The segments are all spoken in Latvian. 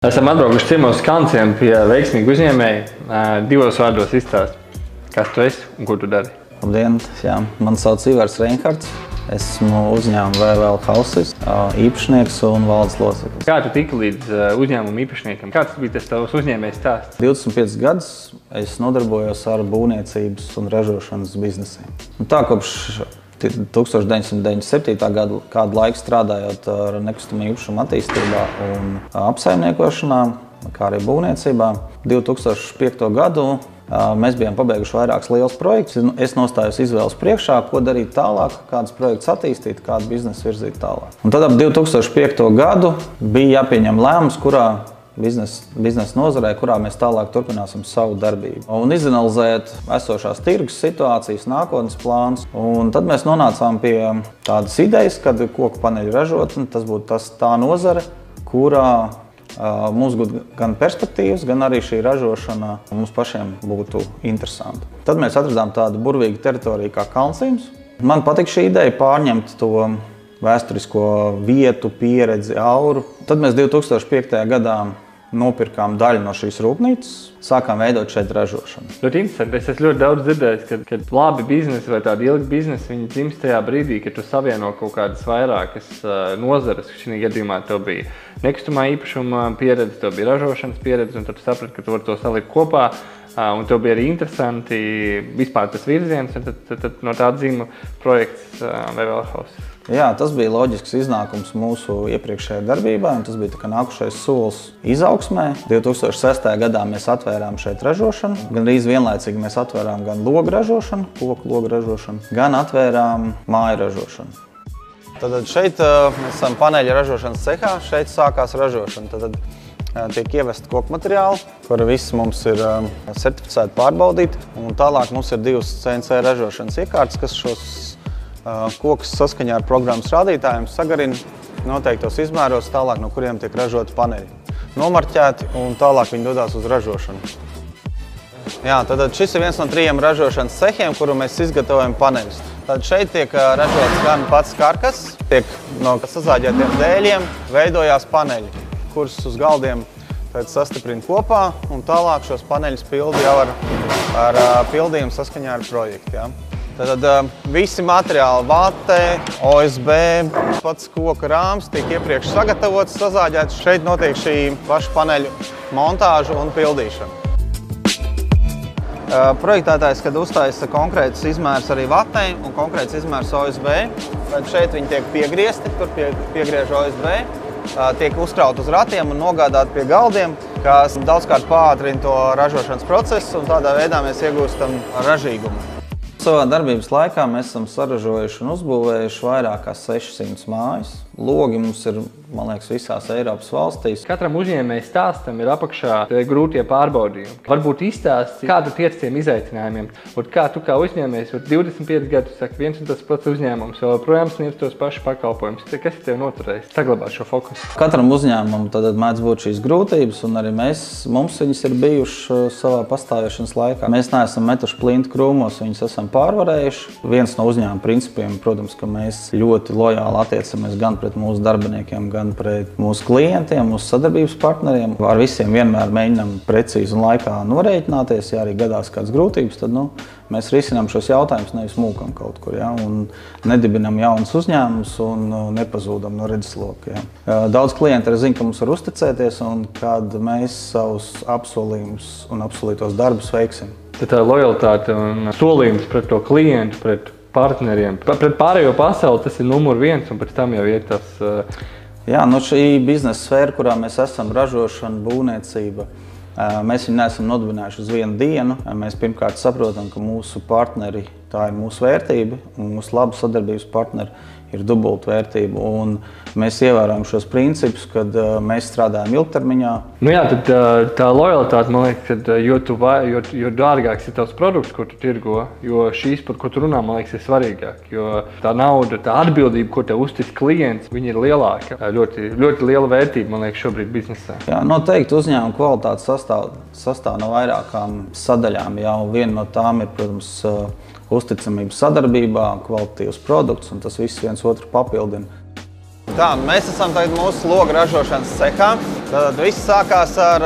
Esam atbraukuši ciemos kancienu pie veiksmīgu uzņēmēju. Divos vārdos izstāst, kas tu esi un ko tu dari. Labdien! Jā, mani sauc Ivars Reinhards. Esmu uzņēmuma VVL Houses īpašnieks un valdes loceklis. Kā tu tiki līdz uzņēmuma īpašniekam? Kāds bija tas tavs uzņēmējs stāsts? 25 gadus es nodarbojos ar būvniecības un ražošanas biznesiem. Tā kopš 1997. gada kādu laiku strādājot ar nekustamo īpašumu attīstībā un apsaimniekošanā, kā arī būvniecībā. 2005. gadu mēs bijām pabeiguši vairākus lielus projektus. Es nostājos izvēles priekšā, ko darīt tālāk, kādus projektus attīstīt, kādu biznesu virzīt tālāk. Un tad ap 2005. gadu bija jāpieņem lēmums, kurā biznesa nozarē, kurā mēs tālāk turpināsim savu darbību. Un izanalizēt esošās tirgus situācijas, nākotnes plāns. Un tad mēs nonācām pie tādas idejas, kad koku paneļu ražotne, tas būtu tā nozare, kurā mums būtu gan perspektīvas, gan arī šī ražošana mums pašiem būtu interesanta. Tad mēs atradām tādu burvīgu teritoriju kā Kalncīms. Man patīk šī ideja pārņemt to vēsturisko vietu, pieredzi, auru. Tad mēs 2005. gadā nopirkām daļu no šīs rūpnīcas, sākām veidot šeit ražošanu. Ļoti interesanti. Es esmu ļoti daudz dzirdējis, kad labi biznesi vai tādi ilgi biznesi, viņi dzimst tajā brīdī, kad tu savieno kaut kādas vairākas nozares. Šī gadījumā tev bija nekustamā īpašuma pieredze, tev bija ražošanas pieredze, un tad tu saprati, ka tu vari to salikt kopā. Un tev bija arī interesanti vispār tas virziens, un tad no tā dzima projekts VVL Houses. Jā, tas bija loģisks iznākums mūsu iepriekšējai darbībai, un tas bija tā kā nākušais solis izaugsmē. 2006. gadā mēs atvērām šeit ražošanu. Gan arī vienlaicīgi mēs atvērām gan logu ražošanu, koku logu ražošanu, gan atvērām māju ražošanu. Tad šeit mēs esam paneļa ražošanas cehā, šeit sākās ražošana. Tad tiek ievesti koku materiāli, kuri visi mums ir certificēti pārbaudīti. Un tālāk mums ir divas CNC ražošanas iekārtas, kas šos kokus saskaņā ar programmas rādītājiem sagarina noteiktos izmēros, tālāk no kuriem tiek ražoti paneļi. Nomarķēti un tālāk viņi dodās uz ražošanu. Jā, tad šis ir viens no 3 ražošanas cehiem, kuru mēs izgatavojam paneļus. Tad šeit tiek ražots gan pats karkas, tiek no sazāģētiem dēļiem veidojās paneļi, kurus uz galdiem sastiprina kopā, un tālāk šos paneļus pildi jau ar pildījumu saskaņā ar projektu. Ja. Tad visi materiāli, vate, OSB, pats koka rāms tiek iepriekš sagatavots, sazāģēts. Šeit notiek šī paša paneļu montāža un pildīšana. Projektētājs, kad uztaisa konkrētus izmērus arī vatei un konkrēts izmērs OSB, tad šeit viņi tiek piegriezti, tur piegriež OSB, tiek uzkraut uz ratiem un nogādāti pie galdiem, kas daudzkārt pātrina to ražošanas procesu, un tādā veidā mēs iegūstam ražīgumu. Savā darbības laikā mēs esam saražojuši un uzbūvējuši vairāk kā 600 mājas. Logi mums ir, man liekas, visās Eiropas valstīs. Katram uzņēmēja stāstam ir apakšā grūtie pārbaudījumi. Varbūt izstāsti, kā tu tiec tiem izaicinājumiem, un kā tu kā uzņēmējs, 25 gadus, saka, viens un tas pats uzņēmums, vēl projām sniedz tos pašus pakalpojumus. Kas ir tev noturējis saglabāt šo fokusu? Katram uzņēmumam tad mēdz būt šīs grūtības, un arī mums viņas ir bijušas savā pastāvēšanas laikā. Mēs neesam metuši plintu krūmos, viņas esam pārvarējuši. Viens no uzņēmuma principiem, protams, ka mēs ļoti lojāli attiecamies gan pret mūsu darbiniekiem, gan pret mūsu klientiem, mūsu sadarbības partneriem. Ar visiem vienmēr mēģinām precīzi un laikā norēķināties. Ja arī gadās kādas grūtības, tad mēs risinām šos jautājumus, nevis mūkam kaut kur, ja, un nedibinam jaunas uzņēmumus un nepazūdam no redzesloka. Ja. Daudz klienti arī zina, ka mums var uzticēties un kad mēs savus apsolījumus un apsolītos darbus veiksim. Tā lojalitāte un solījums pret to klientu, pret partneriem, pret pārējo pasauli, tas ir numur 1, un pēc tam jau ir tas... Jā, šī biznesa sfēra, kurā mēs esam, ražošana, būvniecība, mēs viņu neesam nodibinājuši uz vienu dienu. Mēs pirmkārt saprotam, ka mūsu partneri, tā ir mūsu vērtība, un mūsu labu sadarbības partneri ir dubulta vērtība. Un mēs ievērojam šos principus, kad mēs strādājam ilgtermiņā. Jā, tad tā lojalitāte, man liekas, ka jo dārgāks ir tavs produkts, ko tu tirgo, jo šīs, par ko tu runā, man liekas, ir svarīgāk. Jo tā nauda, tā atbildība, ko tev uztic klients, viņa ir lielāka. Ļoti, ļoti liela vērtība, man liekas, šobrīd biznesā. Jā, noteikti uzņēmuma kvalitāte sastāv no vairākām sadaļām. Jau viena no tām ir, protams, uzticamība sadarbībā, kvalitatīvs produkts, un tas viss viens otru papildina. Tā, mēs esam tagad mūsu logu ražošanas cehā. Tad viss sākās ar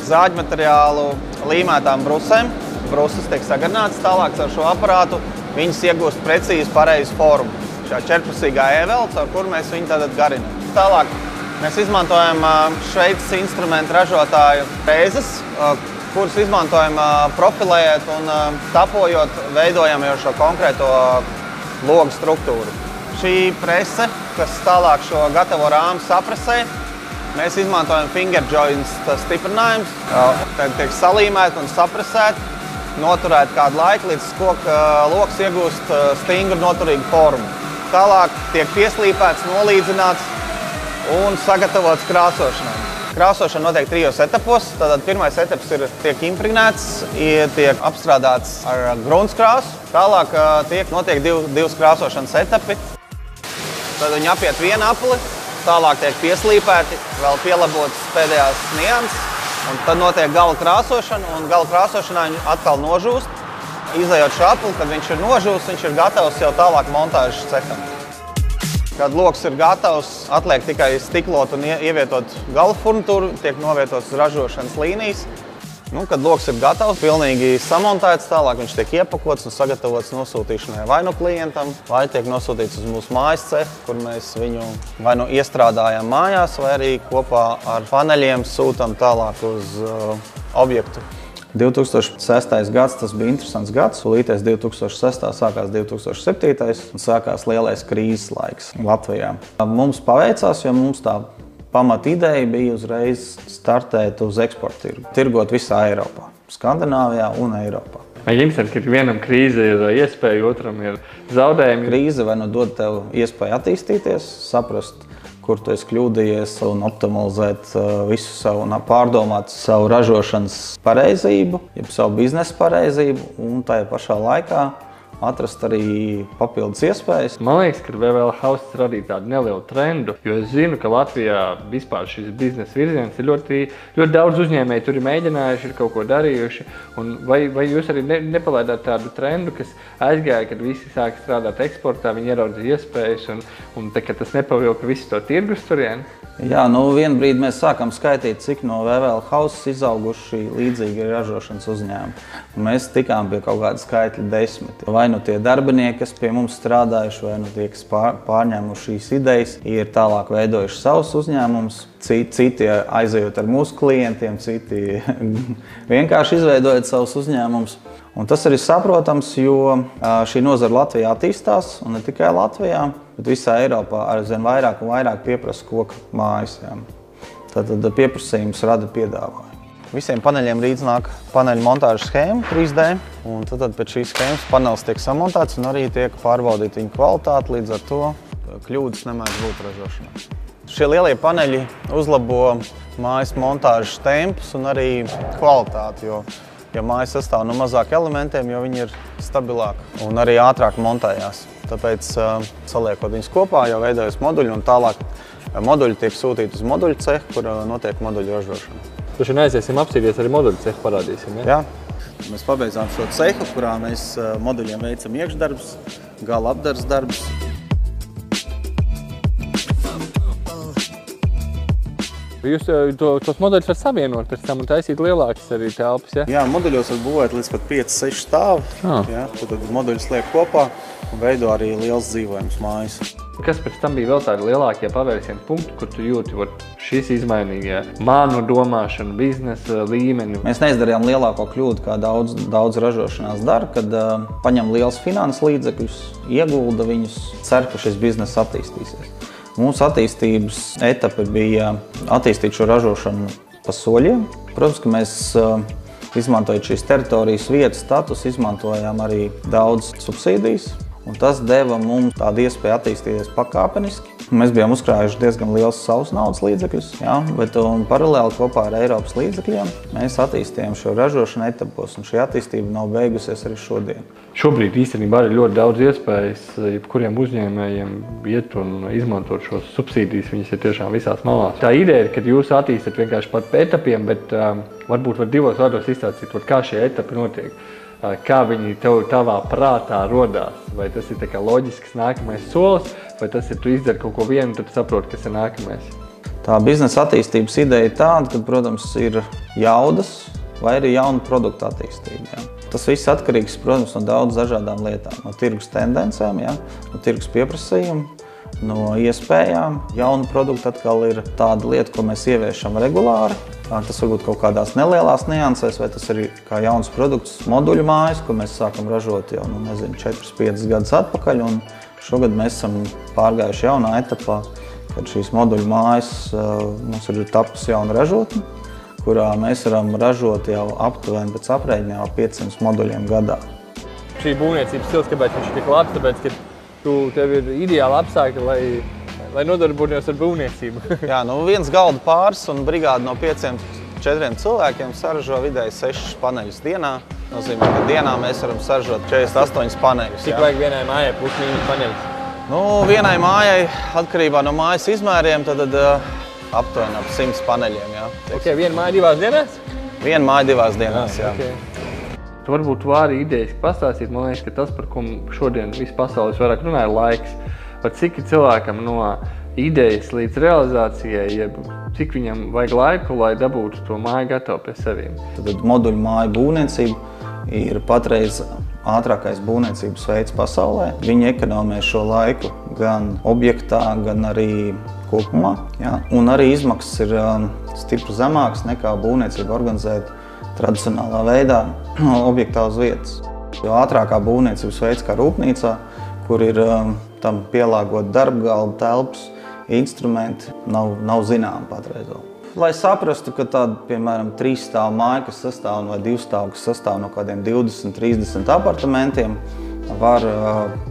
zāģmateriālu līmētām brusēm. Brusas tiek sagarinātas tālāk ar šo aparātu. Viņas iegūst precīzi pareizu formu. Šā četrpusīgā ēvela, caur kuru mēs viņu tātad garinām. Tālāk mēs izmantojam Šveices instrumentu ražotāju frēzes, kuras izmantojam profilējot un tapojot, veidojam jau šo konkrēto logu struktūru. Šī prese, kas tālāk šo gatavo rāmu sapresē, mēs izmantojam finger joints stiprinājums. Tad tiek salīmēt un sapresēt, noturēt kādu laiku, līdz loks iegūst stingru noturīgu formu. Tālāk tiek pieslīpēts, nolīdzināts un sagatavots krāsošanai. Krāsošana notiek 3 etapos. Tātad pirmais etaps tiek impregnēts, tiek apstrādāts ar gruntskrāsu. Tālāk notiek divas krāsošanas etapi. Tad viņi apiet vienu apli, tālāk tiek pieslīpēti, vēl pielabotas pēdējās nianses. Un tad notiek gala krāsošana, un gala krāsošanā viņi atkal nožūst. Izejot šo apli, kad viņš ir nožūst, viņš ir gatavs jau tālāk montāžas ceham. Kad loks ir gatavs, atliek tikai stiklot un ievietot gala furnitūru, tiek novietots uz ražošanas līnijas. Kad loks ir gatavs, pilnīgi samontēts, tālāk viņš tiek iepakots un sagatavots nosūtīšanai vai nu klientam, vai tiek nosūtīts uz mūsu mājas cehu, kur mēs viņu vai nu iestrādājam mājās, vai arī kopā ar paneļiem sūtam tālāk uz objektu. 2006. gads, tas bija interesants gads. Līties 2006. sākās 2007. un sākās lielais krīzes laiks Latvijā. Mums paveicās, jo mums tā pamata ideja bija uzreiz startēt uz eksporta tirgu. Tirgot visā Eiropā, Skandināvijā un Eiropā. Vai jums ir, ka vienam krīze ir iespēja, otram ir zaudējumi? Krīze vai nu dod tev iespēju attīstīties, saprast, kur tu esi kļūdījies un optimalizēt visu savu un pārdomāt savu ražošanas pareizību, jeb savu biznesa pareizību un tajā pašā laikā atrast arī papildus iespējas. Man liekas, ka VVL House radīja tādu nelielu trendu, jo es zinu, ka Latvijā vispār šis biznesa virziens ir ļoti daudz uzņēmēji tur ir mēģinājuši, ir kaut ko darījuši. Un vai jūs arī nepalaidāt tādu trendu, kas aizgāja, kad visi sāk strādāt eksportā, viņi ieraudzīja iespējas un kad tas nepavilka visu to tirgus turien? Jā, vienu brīdi mēs sākam skaitīt, cik no VVL House izauguši līdzīgi ražošanas uzņēmumi. Mēs tikām pie kaut kāda skaitļa 10. Vai nu tie darbinieki, kas pie mums strādājuši, vai nu tie, kas pārņēmuši šīs idejas, ir tālāk veidojuši savus uzņēmumus. Citi aizejot ar mūsu klientiem, citi vienkārši izveidojot savus uzņēmumus. Un tas arī saprotams, jo šī nozara Latvijā attīstās, un ne tikai Latvijā, bet visā Eiropā arvien vairāk un vairāk pieprasa koku mājas. Tad pieprasījums rada piedāvājumu. Visiem paneļiem līdz nāk paneļu montāžas schēma 3D, un tad pēc šīs schēmas panelis tiek samontēts un arī tiek pārbaudīta viņa kvalitāte, līdz ar to kļūdas nemēdz būt ražošanā. Šie lielie paneļi uzlabo mājas montāžas tempus un arī kvalitāti, jo māja sastāv no mazāk elementiem, jo viņi ir stabilāki un arī ātrāk montējās. Tāpēc, saliekot viņus kopā, jau veidojas moduļi un tālāk moduļi tiek sūtīti uz moduļu cehu, kur notiek moduļu ražošana. Taču neaiziesim apsīties, arī moduļu cehu parādīsim, ja? Jā. Mēs pabeidzām šo cehu, kurā mēs moduļiem veicam iekšdarbus, gala apdars darbus. Jūs tos moduļus var savienot pēc tam un taisīt lielākas arī telpas, ja? Jā, moduļos var būvēt līdz pat 5-6 stāvi. Ja? Tad moduļus liek kopā un veido arī liels dzīvojums mājas. Kas pēc tam bija vēl tādi lielākie pavērsienu punkti, kur tu jūti, šis izmainīja manu domāšanu, biznesa līmeni? Mēs neizdarījām lielāko kļūdu, kā daudz ražošanās dara, kad paņem liels finanses līdzekļus, iegulda viņus, cer, ka šis bizness attīstīsies. Mūsu attīstības etapi bija attīstīt šo ražošanu pa soļiem. Protams, ka mēs izmantojot šīs teritorijas vietas status, izmantojām arī daudz subsīdijas. Un tas deva mums tādu iespēju attīstīties pakāpeniski. Mēs bijām uzkrājuši diezgan liels savus naudas līdzekļus, bet paralēli kopā ar Eiropas līdzekļiem mēs attīstījām šo ražošanu etapos, un šī attīstība nav beigusies arī šodien. Šobrīd īstenībā ir ļoti daudz iespējas, jebkuriem uzņēmējiem iet un izmantot šos subsīdijas, viņas ir tiešām visās malās. Tā ideja ir, ka jūs attīstat vienkārši par etapiem, bet varbūt var divos vārdos izstāstīt, kā šie etapi notiek. Kā viņi tavā prātā rodās? Vai tas ir loģisks nākamais solis, vai tas ir tu izdari kaut ko vienu, tad saproti, kas ir nākamais? Tā biznesa attīstības ideja ir tāda, ka, protams, ir jaudas vai arī jauna produkta attīstība. Ja. Tas viss atkarīgs, protams, no daudz dažādām lietām. No tirgus tendencēm, ja, no tirgus pieprasījuma, no iespējām. Jauna produkta atkal ir tāda lieta, ko mēs ieviešam regulāri. Tas varbūt kaut kādās nelielās niansēs, vai tas ir kā jauns produkts moduļu mājas, ko mēs sākam ražot jau, 4-5 gadus atpakaļ. Un šogad mēs esam pārgājuši jaunā etapā, kad šīs moduļu mājas mums ir tapusi jauna ražotne, kurā mēs varam ražot jau aptuveni pēc aprēķina jau 500 moduļiem gadā. Šī būvniecības stils, kāpēc viņš ir tik labs, tāpēc, ka tev ir ideāli apstākļi, lai nodarbotos ar būvniecību. Jā, viens galda pāris un brigāde no 5-4 cilvēkiem saražo vidēji 6 paneļus dienā. Nozīmē, ka dienā mēs varam saražot 48 paneļus. Cik vajag vienai mājai plus mīnus paneļus? Vienai mājai, atkarībā no mājas izmēriem, tad aptuveni ap 100 paneļiem. Jā. Viena māja 2 dienās? Viena māja 2 dienās, jā. Tu varbūt vari idejas pastāstīt, man liekas, ka tas, par ko šodien visu pasaules vairāk runā, ir laiks. Par cik ir cilvēkam no idejas līdz realizācijai, jeb cik viņam vajag laiku, lai dabūtu to māju gatavu pie sevīm. Tad moduļu māju būvniecība ir patreiz ātrākais būvniecības veids pasaulē. Viņi ekonomē šo laiku gan objektā, gan arī kopumā. Jā. Un arī izmaksas ir stipri zemākas nekā būvniecība organizēt tradicionālā veidā objektā uz vietas. Jo ātrākā būvniecības veids kā rūpnīcā, kur ir tam pielāgot darba galda, telpas, instrumenti, nav zinām patreiz vēl. Lai saprastu, ka tāda, piemēram, 3-stāvu māja, kas sastāv vai 2-stāvu, kas sastāv no kādiem 20-30 apartamentiem, var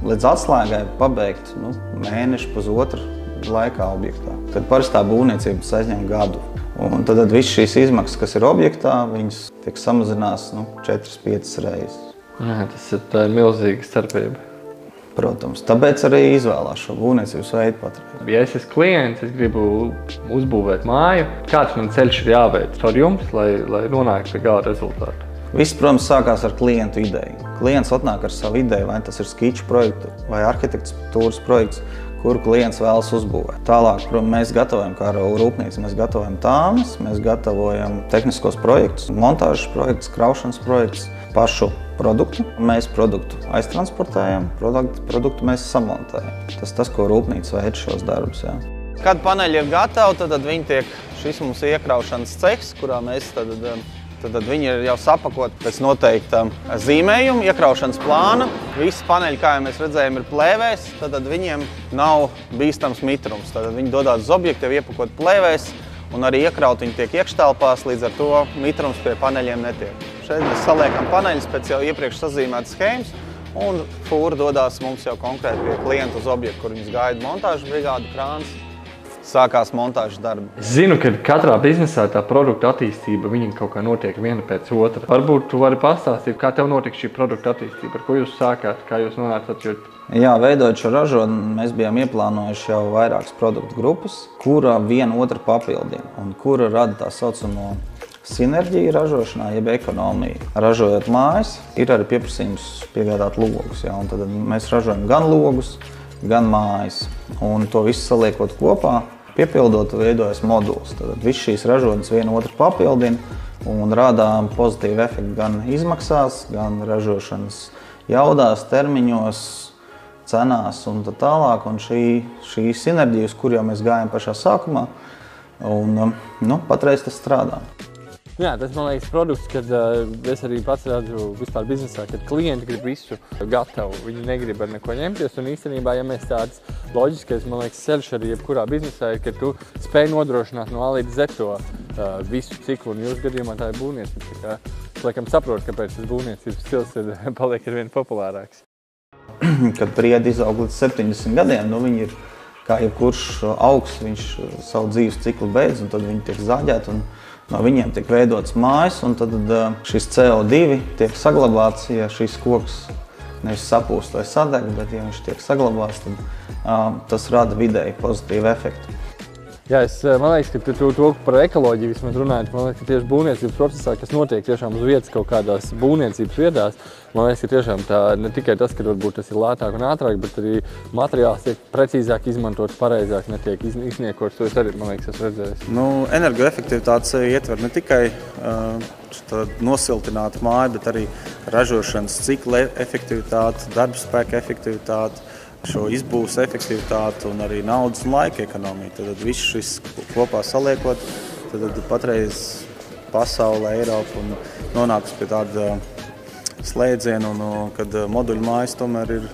līdz atslēgai pabeigt mēnešu, pusotru laikā objektā. Tad parastā būvniecība aizņem gadu. Un tad viss šīs izmaksas, kas ir objektā, viņas tiek samazinās 4-5 reizes. Jā, tā ir milzīga starpība. Protams, tāpēc arī izvēlās šo būvniecības veidu patreiz. Ja es esmu klients, es gribu uzbūvēt māju, kāds man ceļš ir jāveic caur jums, lai nonāktu pie gala rezultātu? Viss, protams, sākās ar klientu ideju. Klients atnāk ar savu ideju, vai tas ir skiču projektu vai arhitektūras projekts, kuru klients vēlas uzbūvēt. Tālāk, protams, mēs gatavojam kā rūpnīca, mēs gatavojam tāmas, mēs gatavojam tehniskos projektus, montāžas projektus, kraušanas projektus, pašu produktu. Mēs produktu aiztransportējam, produktu mēs samontējam. Tas, ko rūpnīca veic šos darbus. Jā. Kad paneļi ir gatavi, tad šis mums ir iekraušanas cehs, kurā mēs tad viņi ir jau sapakoti pēc noteikta zīmējuma, iekraušanas plāna. Visi paneļi, kā jau mēs redzējām, ir plēvēs, tad viņiem nav bīstams mitrums. Tad viņi dodās uz objektu, iepakot plēvēs, un arī iekraut viņi tiek iekštelpās, līdz ar to mitrums pie paneļiem netiek. Šeit mēs saliekam paneļus pēc jau iepriekš sazīmētas schēmas, un fūra dodās mums jau konkrēti pie klienta uz objektu, kur viņus gaida montāžas brigāde, krāns. Sākās montāžas darbi. Es zinu, ka katrā biznesā tā produkta attīstība viņa kaut kā notiek viena pēc otra. Varbūt tu vari pastāstīt, kā tev notika šī produkta attīstība, ar ko jūs sākāt, kā jūs nonācāt šeit? Jā, veidojot šo ražotni, mēs bijām ieplānojuši jau vairākas produktu grupas, kura viena otru papildina un kura rada tā saucamo sinerģiju ražošanā, jeb ekonomiju. Ražojot mājas, ir arī pieprasījums piegādāt logus. Ja? Un tad mēs ražojam gan logus, gan mājas. Un to visu saliekot kopā, piepildot, veidojas moduls. Tad viss šīs ražotnes viena otru papildina un rādā pozitīvu efektu gan izmaksās, gan ražošanas jaudās, termiņos, cenās un tā tālāk. Un šī sinerģija, uz kur jau mēs gājām pašā sākumā, un patreiz tas strādā. Jā, tas man liekas produkts, kad es arī pats redzu vispār biznesā, kad klienti grib visu gatavu, viņi negrib ar neko ņemties, un īstenībā, ja mēs tāds loģiskais, man liekas, ceļš arī jebkurā biznesā ir, ka tu spēj nodrošināt no A līdz Z to visu ciklu, un jūsu gadījumā tā ir būvniecība. Es laikam saprotu, kāpēc tas būvniecības stils paliek ar vien populārāks. Kad priedi izaug līdz 70 gadiem, viņi ir, kā jebkurš augs, viņš savu dzīves ciklu beidz, un tad viņi tiek zaļēti, un no viņiem tiek veidots mājas, un tad šis CO2 tiek saglabāts, ja šis koks nevis sapūst vai sadeg, bet ja viņš tiek saglabāts, tad tas rada vidēji pozitīvu efektu. Jā, man liekas, ka to par ekoloģiju vismaz runājot, man liekas, ka tieši būvniecības procesā, kas notiek tiešām uz vietas kaut kādās būvniecības vietās, man liekas, ka tiešām tā ne tikai tas, ka varbūt tas ir lētāk un ātrāk, bet arī materiāls tiek precīzāk izmantots, pareizāk netiek izniekots. To es arī, man liekas, esmu redzējis. Energoefektivitātes ietver ne tikai nosiltināt māju, bet arī ražošanas cikla efektivitāti, darbspēka efektivitāti, šo izbūves efektivitāti un arī naudas un laika ekonomiju. Tad viss šis kopā saliekot, tad patreiz pasaule, Eiropa un nonāks pie tāda slēdziena, kad moduļu mājas tomēr ir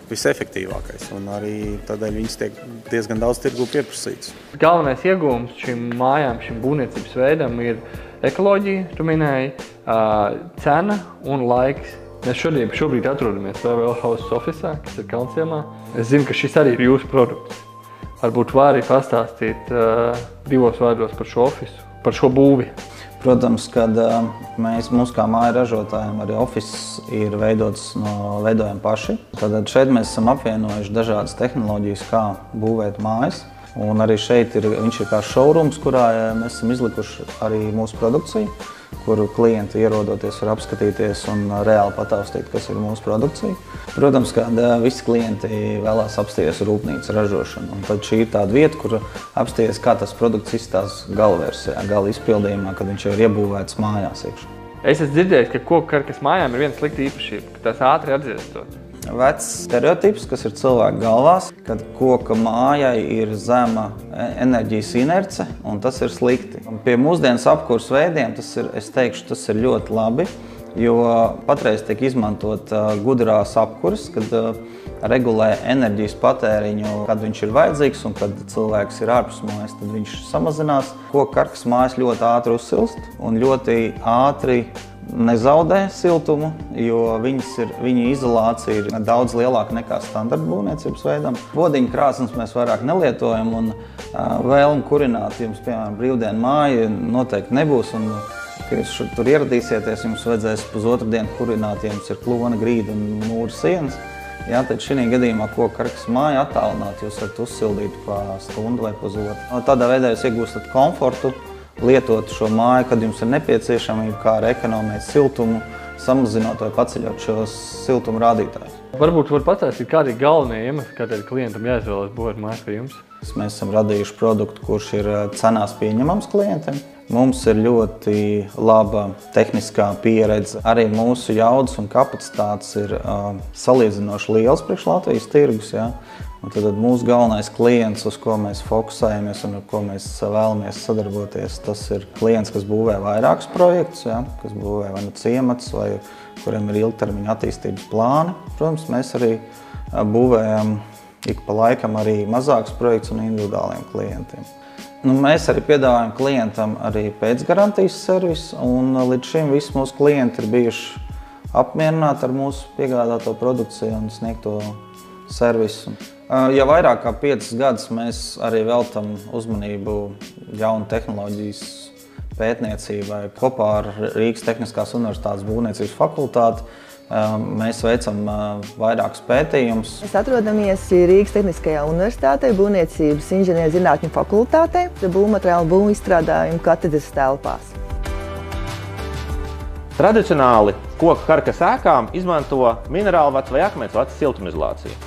visefektīvākais. Un arī tādēļ viņas tiek diezgan daudz tirgu pieprasītas. Galvenais iegūms šim mājām, šim būvniecības veidam ir ekoloģija, tu minēji, cena un laiks. Mēs šobrīd atrodamies VVL House officā, kas ir Kalnciemā. Es zinu, ka šis arī ir jūsu produkts. Varbūt vari pastāstīt divos vārdos par šo ofisu, par šo būvi. Protams, kad mūsu kā māju ražotājiem arī office ir veidojam paši. Tad šeit mēs esam apvienojuši dažādas tehnoloģijas, kā būvēt mājas. Un arī šeit viņš ir kā showrooms, kurā mēs esam izlikuši arī mūsu produkciju, kuru klienti ierodoties var apskatīties un reāli pataustīt, kas ir mūsu produkcija. Protams, ka visi klienti vēlās apstīties rūpnīcas ražošanu. Un tad šī ir tāda vieta, kur apstīties, kā tas produkts izstāsta gala izpildījumā, kad viņš jau ir iebūvēts mājās iekšā. Es esmu dzirdējis, ka koku karkas mājām ir viena slikta īpašība, ka tās ātri atdziestot. Vecs stereotips, kas ir cilvēku galvās, kad koka mājai ir zema enerģijas inerce, un tas ir slikti. Un pie mūsdienas apkurs veidiem es teikšu, tas ir ļoti labi, jo patreiz tiek izmantot gudrās apkurs, kad regulē enerģijas patēriņu, kad viņš ir vajadzīgs un kad cilvēks ir ārpus mājas, tad viņš samazinās. Koka karkas mājas ļoti ātri uzsilst un ļoti ātri nezaudē siltumu, jo viņa izolācija ir daudz lielāka nekā standarta būvniecības veidam. Vodiņu krāsnes mēs vairāk nelietojam un vēlmi kurināt jums, piemēram, brīvdienu māju noteikti nebūs. Un, kad jūs tur ieradīsieties, jums vajadzēs pusotru dienu kurināt, ja jums ir klona grīda un mūra sienas. Jā, tad šī gadījumā koka karkas māju attālināt, jūs varat uzsildīt pa stundu vai pusotru. Tādā veidā jūs iegūstat komfortu, lietot šo māju, kad jums ir nepieciešamība, kā arī ekonomēt siltumu, samazinot vai paceļot šos siltuma rādītājus. Varbūt var pastāstīt, kādi ir galvenie iemesli, kādēļ klientam jāizvēlas būvēt mājas pie jums? Mēs esam radījuši produktu, kurš ir cenās pieņemams klientiem. Mums ir ļoti laba tehniskā pieredze. Arī mūsu jaudas un kapacitātes ir salīdzinoši liels priekš Latvijas tirgus. Ja? Un tad mūsu galvenais klients, uz ko mēs fokusējamies un ar ko mēs vēlamies sadarboties, tas ir klients, kas būvē vairākus projektus, ja? Kas būvē vai nu ciematus, vai kuriem ir ilgtermiņa attīstības plāni. Protams, mēs arī būvējam ik pa laikam arī mazākus projektus un individuāliem klientiem. Mēs arī piedāvājam klientam arī pēcgarantijas servisu, un līdz šim visi mūsu klienti ir bijuši apmierināti ar mūsu piegādāto produkciju un sniegto servisu. Ja vairāk kā 5 gadus mēs arī veltam uzmanību jaunu tehnoloģijas pētniecībai. Kopā ar Rīgas Tehniskās universitātes būvniecības fakultāti mēs veicam vairākus pētījumus. Mēs atrodamies Rīgas Tehniskajā universitātē, būvniecības inženierzinātņu fakultātē, būvmateriālu būvu izstrādājumu katedras telpās. Tradicionāli koka karkas ēkām izmanto minerālvats vai akmensvats siltumizolāciju.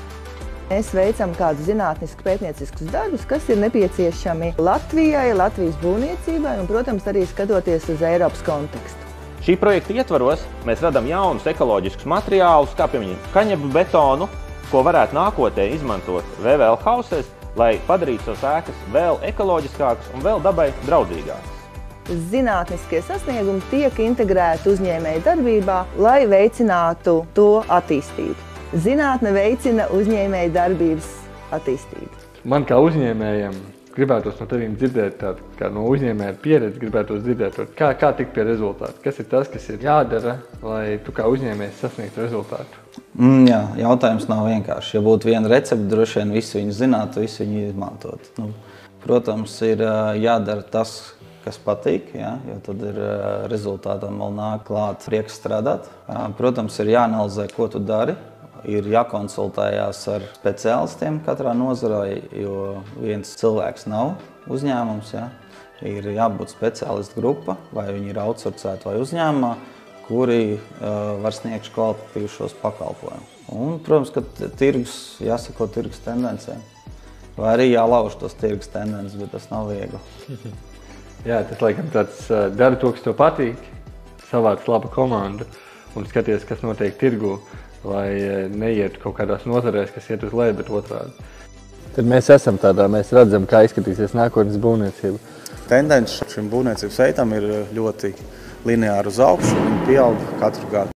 Mēs veicam kādus zinātniskus pētnieciskus darbus, kas ir nepieciešami Latvijai, Latvijas būvniecībai un, protams, arī skatoties uz Eiropas kontekstu. Šī projekta ietvaros mēs radam jaunus ekoloģiskus materiālus, kā piemēram kaņebu betonu, ko varētu nākotnē izmantot VVL Houses, lai padarītu savas ēkas vēl ekoloģiskākas un vēl dabai draudzīgākas. Zinātniskie sasniegumi tiek integrēti uzņēmēju darbībā, lai veicinātu to attīstību. Zinātne veicina uzņēmēju darbības attīstību. Man kā uzņēmējiem gribētos no tevīm dzirdēt tādu, kā no uzņēmēja pieredzi gribētos dzirdēt, kā tikt pie rezultātu. Kas ir tas, kas ir jādara, lai tu kā uzņēmējs sasniegtu rezultātu? Jā, jautājums nav vienkārši. Ja būtu viena recepte, droši vien visi viņu zinātu, visi viņu izmantotu. Protams, ir jādara tas, kas patīk, ja, jo tad ir rezultātam vēl nāk klāt prieks strādāt. Protams, ir jāanalizē, ko tu dari, ir jākonsultējās ar speciālistiem katrā nozarē, jo viens cilvēks nav uzņēmums. Ja? Ir jābūt speciālistu grupa, vai viņi ir outsourcēti vai uzņēmumā, kuri var sniegt kvalitatīvus pakalpojumus. Un, protams, ka jāsako tirgus tendencēm. Vai arī jālauž tos tirgus tendences, bet tas nav viegli. Jā, tas laikam tāds dara to, kas tev patīk, savāc labu komandu un skaties, kas notiek tirgū, lai neietu kaut kādās nozarēs, kas iet uz leju, bet otrādi. Tad mēs esam tādā, mēs redzam, kā izskatīsies nākotnes būvniecība. Tendence šim būvniecības veidam ir ļoti lineāri uz augšu un pieaug katru gadu.